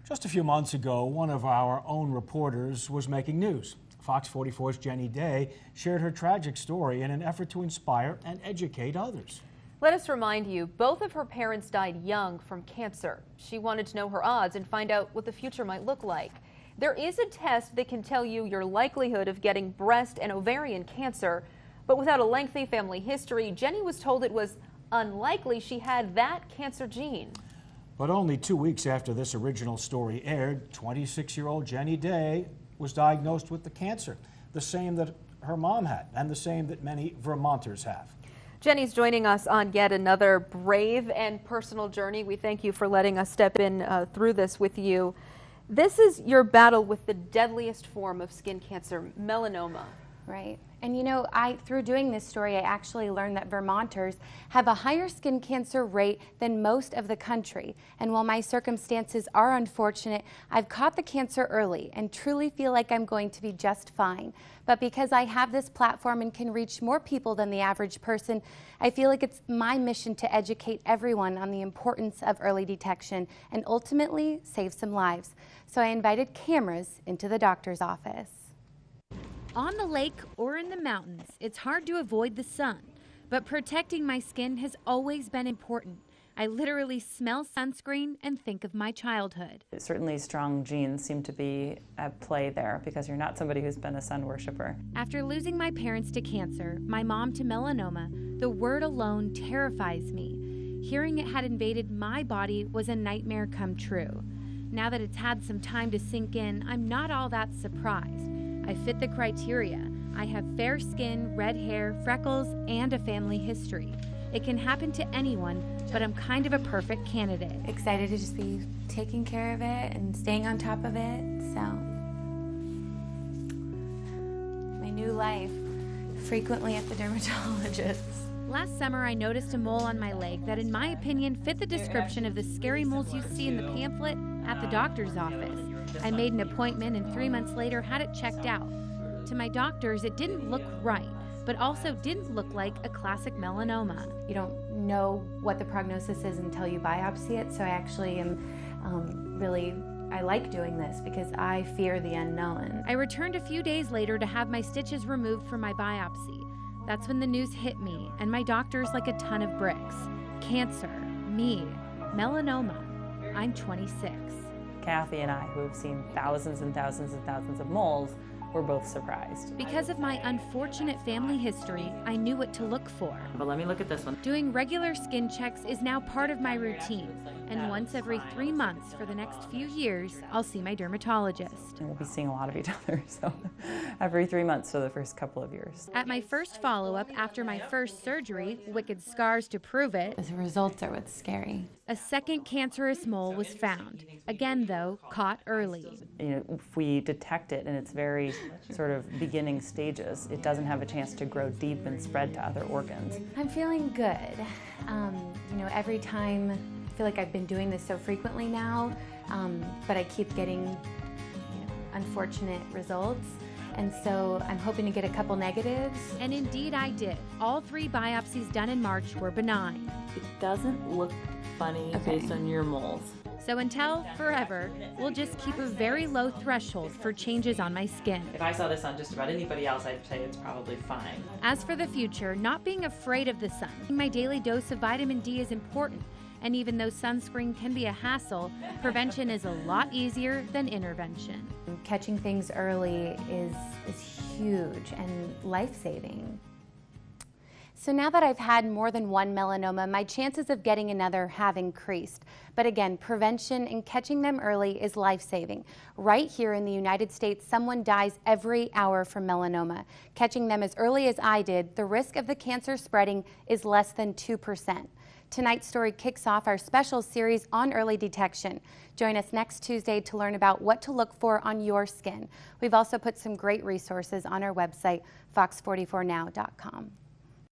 Just a few months ago, one of our own reporters was making news. Fox 44's Jenny Day shared her tragic story in an effort to inspire and educate others. Let us remind you, both of her parents died young from cancer. She wanted to know her odds and find out what the future might look like. There is a test that can tell you your likelihood of getting breast and ovarian cancer, but without a lengthy family history, Jenny was told it was unlikely she had that cancer gene. But only 2 weeks after this original story aired, 26-year-old Jenny Day was diagnosed with the cancer, the same that her mom had and the same that many Vermonters have. Jenny's joining us on yet another brave and personal journey. We thank you for letting us step in through this with you. This is your battle with the deadliest form of skin cancer, melanoma. Right. And you know, through doing this story, I actually learned that Vermonters have a higher skin cancer rate than most of the country. And while my circumstances are unfortunate, I've caught the cancer early and truly feel like I'm going to be just fine. But because I have this platform and can reach more people than the average person, I feel like it's my mission to educate everyone on the importance of early detection and ultimately save some lives. So I invited cameras into the doctor's office. On the lake or in the mountains, it's hard to avoid the sun, but protecting my skin has always been important. I literally smell sunscreen and think of my childhood. Certainly strong genes seem to be at play there because you're not somebody who's been a sun worshiper. After losing my parents to cancer, my mom to melanoma, the word alone terrifies me. Hearing it had invaded my body was a nightmare come true. Now that it's had some time to sink in, I'm not all that surprised. I fit the criteria. I have fair skin, red hair, freckles, and a family history. It can happen to anyone, but I'm kind of a perfect candidate. Excited to just be taking care of it and staying on top of it. So, my new life, frequently at the dermatologist. Last summer, I noticed a mole on my leg that, in my opinion, fit the description of the scary moles you see in the pamphlet at the doctor's office. I made an appointment and 3 months later had it checked out. To my doctors, it didn't look right, but also didn't look like a classic melanoma. You don't know what the prognosis is until you biopsy it, so I actually am I like doing this because I fear the unknown. I returned a few days later to have my stitches removed from my biopsy. That's when the news hit me, and my doctor's like a ton of bricks. Cancer, me, melanoma. I'm 26. Kathy and I, who have seen thousands and thousands and thousands of moles, were both surprised. Because of my unfortunate family history, I knew what to look for. But let me look at this one. Doing regular skin checks is now part of my routine, and once every 3 months for the next few years, I'll see my dermatologist. And we'll be seeing a lot of each other, so every 3 months for the first couple of years. At my first follow-up after my first surgery, wicked scars to prove it, The results are what's scary. a second cancerous mole was found. Again, though, caught early. You know, if we detect it in its very sort of beginning stages, it doesn't have a chance to grow deep and spread to other organs. I'm feeling good. You know, every time, I feel like I've been doing this so frequently now, but I keep getting unfortunate results. And so I'm hoping to get a couple negatives. And indeed I did. All 3 biopsies done in March were benign. It doesn't look funny based on your moles. So until forever, we'll just keep a very low threshold for changes on my skin. If I saw this on just about anybody else, I'd say it's probably fine. As for the future, not being afraid of the sun. My daily dose of vitamin D is important. And even though sunscreen can be a hassle, prevention is a lot easier than intervention. Catching things early is huge and life-saving. So now that I've had more than one melanoma, my chances of getting another have increased. But again, prevention and catching them early is life-saving. Right here in the United States, someone dies every hour from melanoma. Catching them as early as I did, the risk of the cancer spreading is less than 2%. Tonight's story kicks off our special series on early detection. Join us next Tuesday to learn about what to look for on your skin. We've also put some great resources on our website, fox44now.com.